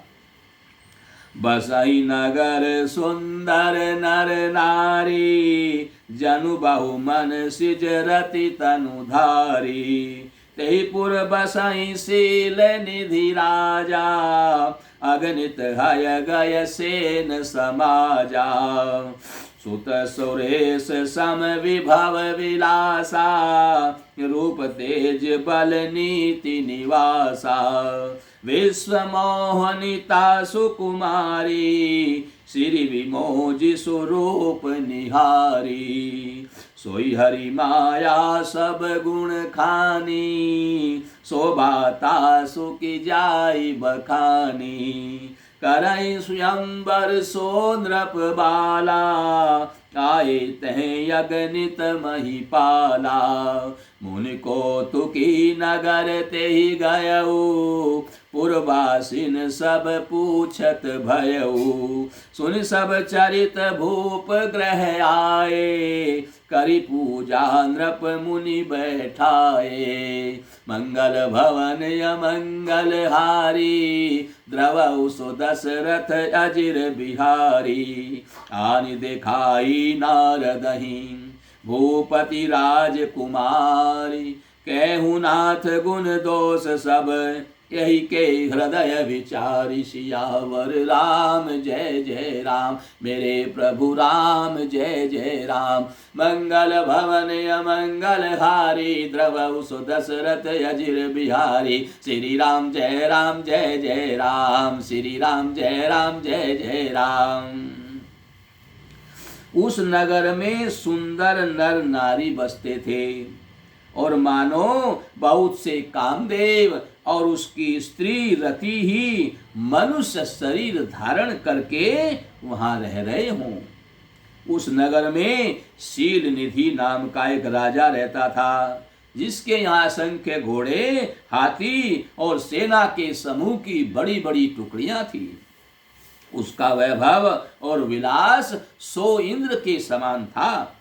बसई नगर सुंदर नर नारी, जनु बहु मन सिज रति तनु धारी। तेहि पुर बसई शील निधि राजा, अगणित हय गय सेन समाजा। सुत सुरेश सम विभव विलासा, रूप तेज बल नीति निवासा। विश्व मोहनिता सुकुमारी, श्री विमोजी स्वरूप निहारी। सोई हरि माया सब गुण खानी, शोभाता सुखी जाई बखानी। करई स्वयंवर सो नृप बाला, आए तह अगणित महिपाला। मुनि को तुकी नगर ते ही गयऊ, पुरवासिन सब पूछत भयऊ। सुन सब चरित भूप ग्रह आए, करी पूजा नृप मुनि बैठाए। मंगल भवन अमंगल हारी, द्रवऊ सो दशरथ अजिर बिहारी। आनि दिखाई नारदहि भूपति राजकुमारी, कहु नाथ गुण दोष सब यही के हृदय विचारी। सियावर राम जय जय राम, मेरे प्रभु राम जय जय राम। मंगल भवन अमंगल हारी, द्रवऊ सो दशरथ अजिर बिहारी। श्री राम जय राम जय जय राम, श्री राम जय राम जय जय राम। उस नगर में सुंदर नर नारी बसते थे और मानो बहुत से कामदेव और उसकी स्त्री रति ही मनुष्य शरीर धारण करके वहां रह रहे हों। उस नगर में शील निधि नाम का एक राजा रहता था, जिसके यहाँ असंख्य घोड़े, हाथी और सेना के समूह की बड़ी बड़ी टुकड़ियां थी। उसका वैभव और विलास सो इंद्र के समान था।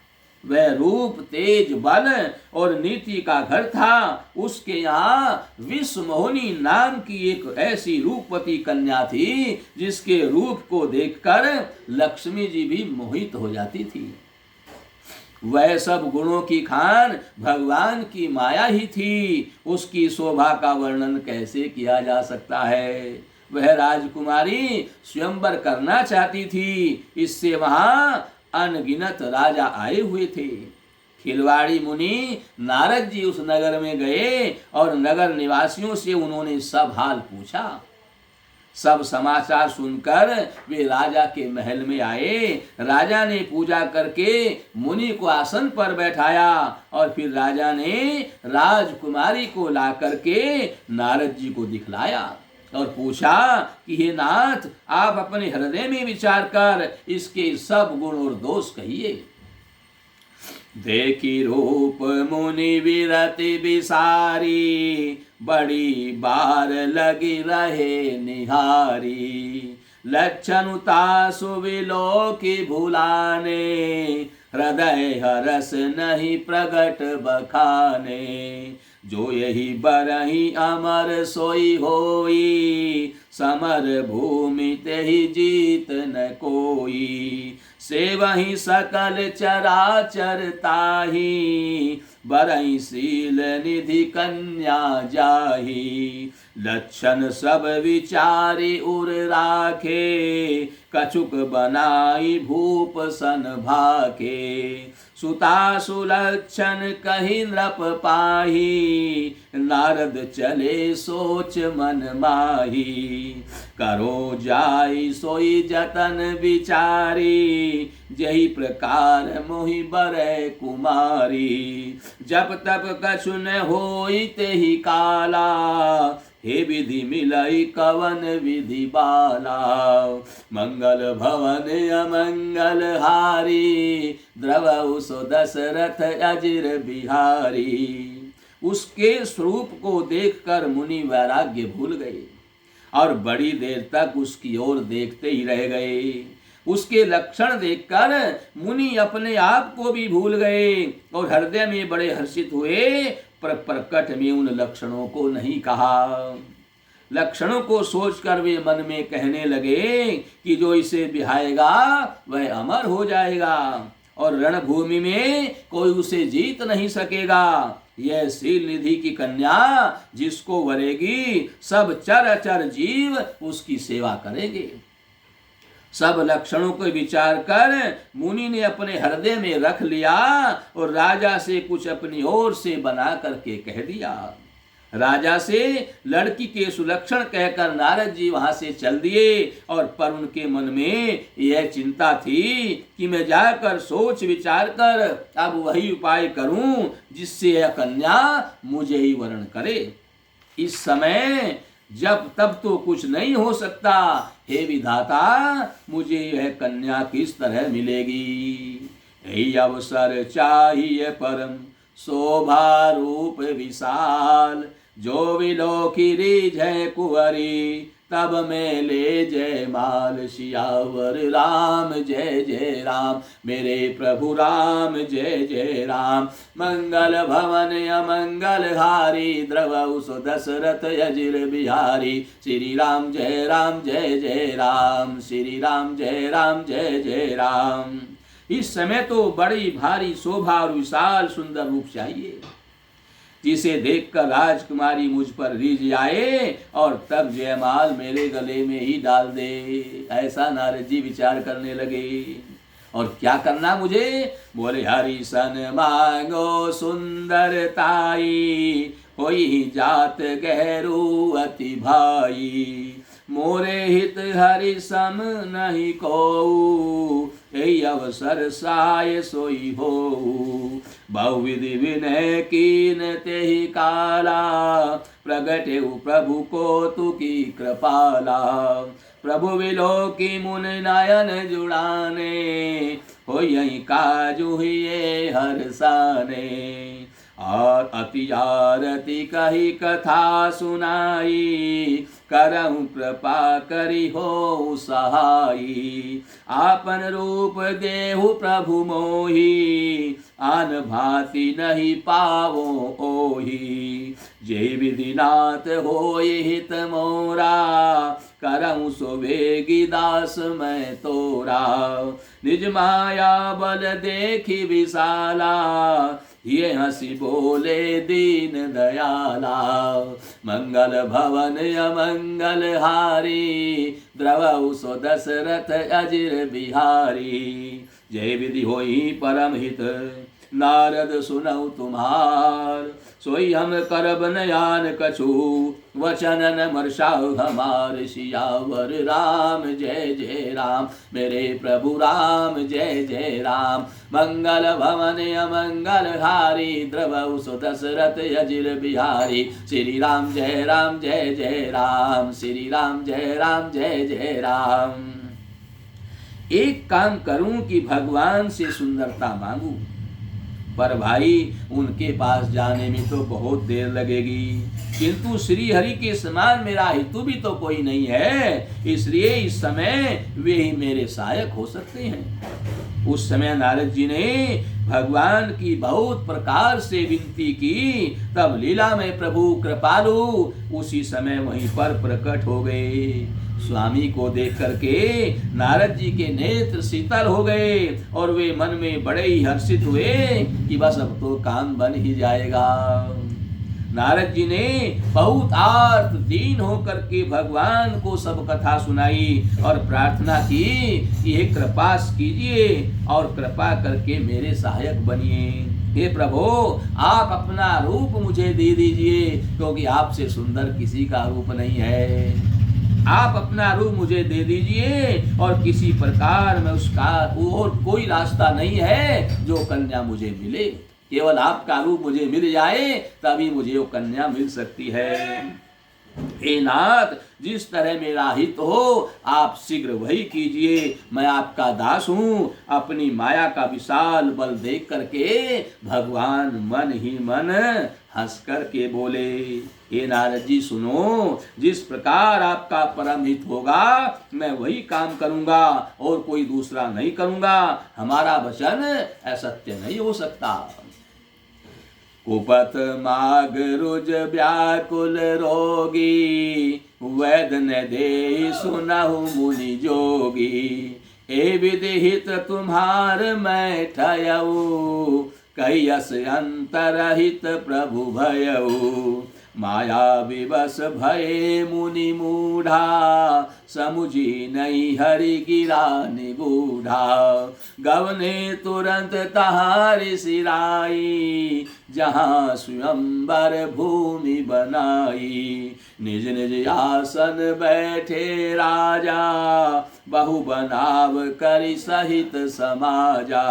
वह रूप, तेज, बल और नीति का घर था। उसके यहाँ विश्वमोहिनी नाम की एक ऐसी रूपवती कन्या थी, जिसके रूप को देखकर लक्ष्मी जी भी मोहित हो जाती थी। वह सब गुणों की खान भगवान की माया ही थी। उसकी शोभा का वर्णन कैसे किया जा सकता है। वह राजकुमारी स्वयंवर करना चाहती थी, इससे वहां अनगिनत राजा आए हुए थे। खिलवाड़ी मुनि नारद जी उस नगर में गए और नगर निवासियों से उन्होंने सब हाल पूछा। सब समाचार सुनकर वे राजा के महल में आए। राजा ने पूजा करके मुनि को आसन पर बैठाया और फिर राजा ने राजकुमारी को ला करके नारद जी को दिखलाया और पूछा कि हे नाथ, आप अपने हृदय में विचार कर इसके सब गुण और दोष कहिए। देखी रूप मुनि विरति विसारी, बड़ी बार लगी रहे निहारी। लक्षण तासु विलोकी भुलाने, हृदय हरस नहीं प्रगट बखाने। जो यही बरही अमर सोई होई, समर भूमि तेहि जीत न कोई। से वही सकल चराचर ताही, बरही शील निधि कन्या जाही। लक्षण सब विचारी उर राखे, कछुक बनाई भूप सन भाके। सुता सुलक्षण कही नृप पाही, नारद चले सोच मन माही। करो जाई सोई जतन विचारी, जही प्रकार मोहि बरै कुमारी। जप तप कछु न होई तेहि काला, हे विधि मिलई कवन विधि बाला। मंगल भवन अमंगल हारी, द्रवऊ सो दशरथ अजिर बिहारी। उसके स्वरूप को देखकर मुनि वैराग्य भूल गए और बड़ी देर तक उसकी ओर देखते ही रह गए। उसके लक्षण देखकर मुनि अपने आप को भी भूल गए और हृदय में बड़े हर्षित हुए, पर प्रकट में उन लक्षणों को नहीं कहा। लक्षणों को सोचकर वे मन में कहने लगे कि जो इसे बिहाएगा वह अमर हो जाएगा और रणभूमि में कोई उसे जीत नहीं सकेगा। यह शील निधि की कन्या जिसको वरेगी, सब चर जीव उसकी सेवा करेंगे। सब लक्षणों को विचार कर मुनि ने अपने हृदय में रख लिया और राजा से कुछ अपनी ओर से बना करके कह दिया। राजा से लड़की के सुलक्षण कहकर नारद जी वहां से चल दिए और पर उनके मन में यह चिंता थी कि मैं जाकर सोच विचार कर अब वही उपाय करूं जिससे यह कन्या मुझे ही वरण करे। इस समय जब तब तो कुछ नहीं हो सकता, हे विधाता मुझे यह कन्या किस तरह मिलेगी। यही अवसर चाहिए परम शोभा रूप विशाल, जो विलोकी रिझे कुंवरी तब में ले जय माल। सियावर राम जय जय राम, मेरे प्रभु राम जय जय राम। मंगल भवन अमंगल हारी, द्रवहु सो दशरथ अजिर बिहारी। श्री राम जय राम जय जय राम, श्री राम जय राम जय जय राम। इस समय तो बड़ी भारी शोभा और विशाल सुंदर रूप चाहिए, जिसे देखकर राजकुमारी मुझ पर रिझ आए और तब जयमाल मेरे गले में ही डाल दे। ऐसा नारद जी विचार करने लगे। और क्या करना मुझे? बोले हरि सन मांगो सुंदरताई, होई जात गहरू अति भाई। मोरे हित हरि सम नहीं को, यही अवसर साय सोई हो। बहुविधि विनय कीन तेहि काला, प्रगटे प्रभु को तु की कृपाला। प्रभु विलोकी मुन नयन जुड़ाने, हो यही काजु ये हर्षाने। और अति आरती कही कथा सुनाई, करहु कृपा करी हो सहाई। आपन रूप देहु प्रभु मोही, आन भांति नहीं पावो ओही। जय विधिनाथ होय हित मोरा, करहु सो वेगी दास मैं तोरा। निज माया बल देखी विशाला, ये हंसी बोले दीन दयाला। मंगल भवन अमंगल हारी, द्रवहु सो दशरथ अजिर बिहारी। जय विधि होई परम हित, नारद सुनऊ तुम्हार। सोई हम करब नयान कछु, वचन न मर्षाऊ हमार। सियावर राम जय जय राम, मेरे प्रभु राम जय जय राम। मंगल भवन अमंगल हारी, द्रवहु सो दशरथ अजिर बिहारी। श्री राम जय जय राम, श्री राम जय जय राम। एक काम करूं कि भगवान से सुंदरता मांगू, पर भाई उनके पास जाने में तो बहुत देर लगेगी, किंतु श्री हरि के समान मेरा हितु भी तो कोई नहीं है, इसलिए इस समय वे ही मेरे सहायक हो सकते हैं। उस समय नारद जी ने भगवान की बहुत प्रकार से विनती की, तब लीला में प्रभु कृपालु उसी समय वहीं पर प्रकट हो गए। स्वामी को देख करके नारद जी के नेत्र शीतल हो गए और वे मन में बड़े ही हर्षित हुए कि बस अब तो काम बन ही जाएगा। नारद जी ने बहुत आर्त दीन होकर के भगवान को सब कथा सुनाई और प्रार्थना की कि हे कृपा कीजिए और कृपा करके मेरे सहायक बनिए। हे प्रभु, आप अपना रूप मुझे दे दीजिए, क्योंकि आपसे सुंदर किसी का रूप नहीं है। आप अपना रूप मुझे दे दीजिए और किसी प्रकार में उसका और कोई रास्ता नहीं है जो कन्या मुझे मिले। केवल आपका रूप मुझे मिल जाए तभी मुझे वो कन्या मिल सकती है। हे नाथ, जिस तरह मेरा हित हो आप शीघ्र वही कीजिए। मैं आपका दास हूँ। अपनी माया का विशाल बल देख करके भगवान मन ही मन हंस करके बोले, हे नारद जी सुनो, जिस प्रकार आपका परम हित होगा मैं वही काम करूंगा और कोई दूसरा नहीं करूंगा। हमारा वचन असत्य नहीं हो सकता। कुपत माग रुज व्याकुल रोगी, वैद न दे सुनहु मुनि जोगी। ए विधिहित तुम्हार मैं ठयऊ, कैयस अंतरहित प्रभु भयऊ। माया विवश भये मुनि मूढ़ा, समुझी नहीं हरि गिरा निगूढ़ा। गवने तुरंत तहारि सिराई, जहाँ स्वयंवर भूमि बनाई। निज निज आसन बैठे राजा, बहु बनाव करि सहित समाजा।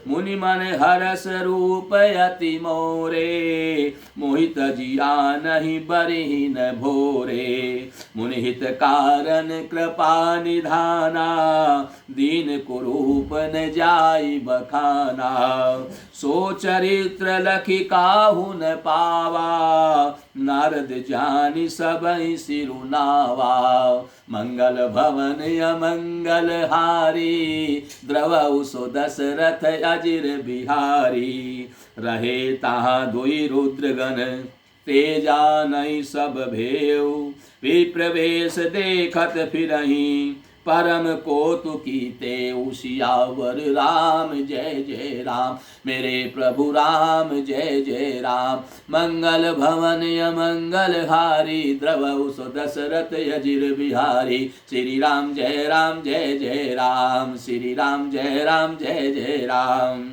मुनि मन हरस रूप अति मोरे, मोहित जिया नहीं बरही न भोरे। मुनिहित कारण कृपा निधाना, दीन कुरूप न जाई बखाना। सो चरित्र लखि काहू न पावा, नारद जानि सबहि सिरुनावा। मंगल भवन अमंगल हारी, द्रवहु सो दशरथ अजिर बिहारी। रहे ताहाँ दुई रुद्रगण, तेजा नहीं सब भेव। विप्रवेश देखत फिरहीं, परम कौतुकी ते सियावर राम जय जय राम। मेरे प्रभु राम जय जय राम। मंगल भवन अमंगल हारी, द्रवहु सो दशरथ अजिर बिहारी। श्री राम जय जय राम। श्री राम जय जय राम।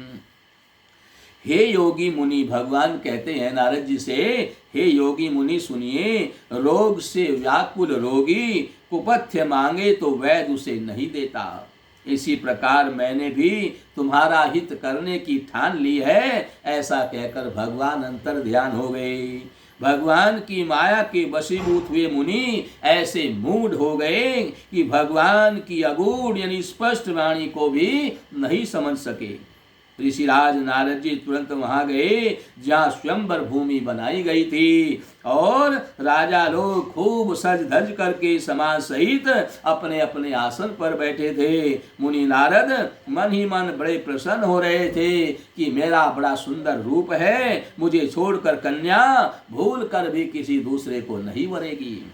हे योगी मुनि, भगवान कहते हैं नारद जी से, हे योगी मुनि सुनिए, रोग से व्याकुल रोगी कुपथ्य मांगे तो वैद्य उसे नहीं देता। इसी प्रकार मैंने भी तुम्हारा हित करने की ठान ली है। ऐसा कहकर भगवान अंतर ध्यान हो गए। भगवान की माया के वशीभूत हुए मुनि ऐसे मूढ़ हो गए कि भगवान की अगूढ़ यानी स्पष्ट वाणी को भी नहीं समझ सके। ऋषिराज नारद जी तुरंत वहां गए जहाँ स्वयंवर भूमि बनाई गई थी, और राजा लोग खूब सज धज करके समाज सहित अपने अपने आसन पर बैठे थे। मुनि नारद मन ही मन बड़े प्रसन्न हो रहे थे कि मेरा बड़ा सुंदर रूप है, मुझे छोड़कर कन्या भूल कर भी किसी दूसरे को नहीं वरेगी।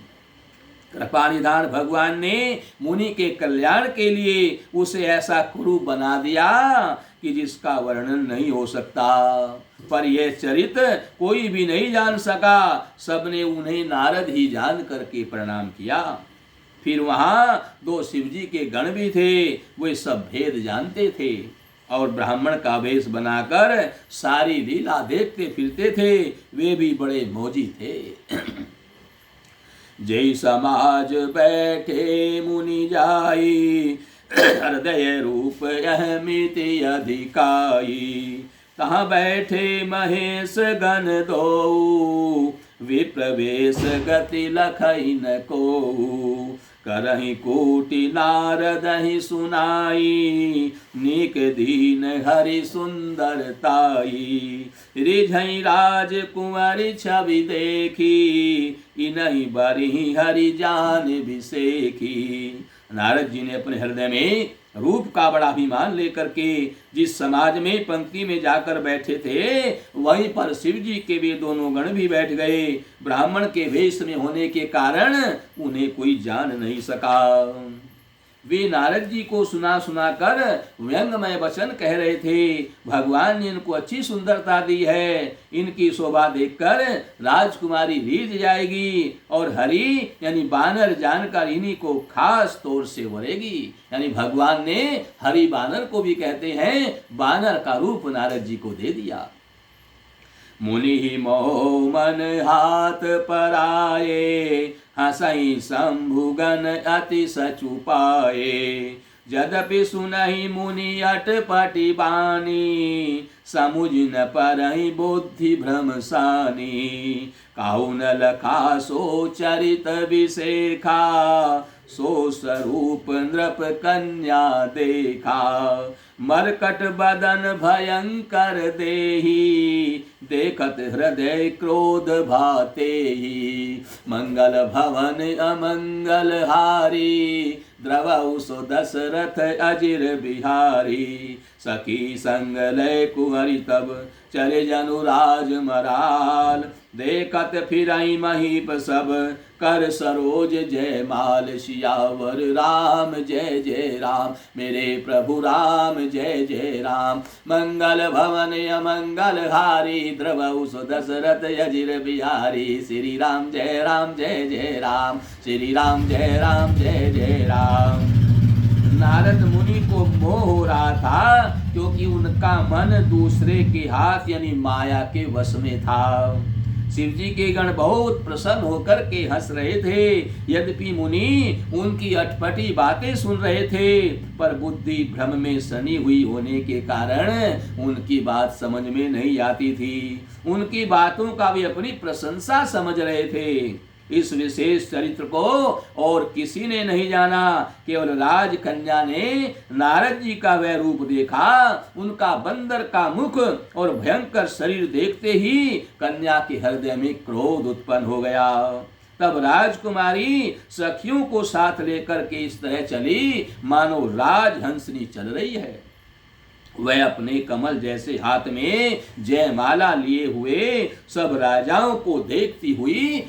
कृपा निधान भगवान ने मुनि के कल्याण के लिए उसे ऐसा कुरूप बना दिया कि जिसका वर्णन नहीं हो सकता। पर यह चरित्र कोई भी नहीं जान सका, सबने उन्हें नारद ही जान करके प्रणाम किया। फिर वहां दो शिवजी के गण भी थे, वे सब भेद जानते थे और ब्राह्मण का वेश बनाकर सारी लीला देखते फिरते थे। वे भी बड़े मौजी थे। जय समाज बैठे मुनि जाई, हृदय रूप अहमिति अधिकाई। तहाँ बैठे महेश गण दो, विप्रवेश गति लखई न को। करहि कोटि नारदहि सुनाई, नीक दीन हरि सुंदरताई। रिझई राज कुंवरी छवि देखी, इनहि बरहि हरि जान बिसेखी। नारद जी ने अपने हृदय में रूप का बड़ा अभिमान लेकर के जिस समाज में पंक्ति में जाकर बैठे थे, वहीं पर शिव जी के वे दोनों गण भी बैठ गए। ब्राह्मण के वेश में होने के कारण उन्हें कोई जान नहीं सका। वे नारद जी को सुना सुना कर व्यंगमय वचन कह रहे थे। भगवान ने इनको अच्छी सुंदरता दी है, इनकी शोभा देखकर राजकुमारी रीझ जाएगी और हरि यानी बानर जानकर इन्हीं को खास तौर से वरेगी। यानी भगवान ने हरि बानर को भी कहते हैं, बानर का रूप नारद जी को दे दिया। मुनि मोह मन हाथ पराये, हसई शंभुगन अति सचुपाए। यद्यपि सुनहि मुनि अटपटी बानी, समुझ न परहि बुद्धि भ्रमसानी। काहू न लखा सो चरित विशेखा, सो स्वरूप नृप कन्या देखा। मरकट बदन भयंकर देही, देखत हृदय क्रोध भातेहि। मंगल भवन अमंगल हारी, द्रवहु सो दशरथ अजिर बिहारी। सखी संग लय कुंवरी तब चले जनुराज मराल। देखत फिरई महीप सब कर सरोज जय माल। सियावर राम जय जय राम, मेरे प्रभु राम जय जय राम। मंगल भवन अमंगल हारी, द्रवहु सो दशरथ अजिर बिहारी। श्री राम जय जय राम। श्री राम जय जय राम। नारद मुनि को मोह हो रहा था, क्योंकि उनका मन दूसरे के हाथ यानी माया के वश में था। शिव जी के गण बहुत प्रसन्न होकर के हंस रहे थे। यद्यपि मुनि उनकी अटपटी बातें सुन रहे थे, पर बुद्धि भ्रम में सनी हुई होने के कारण उनकी बात समझ में नहीं आती थी। उनकी बातों का वे अपनी प्रशंसा समझ रहे थे। इस विशेष चरित्र को और किसी ने नहीं जाना। केवल राजकन्या ने नारद जी का वह रूप देखा। उनका बंदर का मुख और भयंकर शरीर देखते ही कन्या के हृदय में क्रोध उत्पन्न हो गया। तब राजकुमारी सखियों को साथ लेकर के इस तरह चली मानो राजहंसनी चल रही है। वह अपने कमल जैसे हाथ में जयमाला लिए हुए सब राजाओं को देखती हुई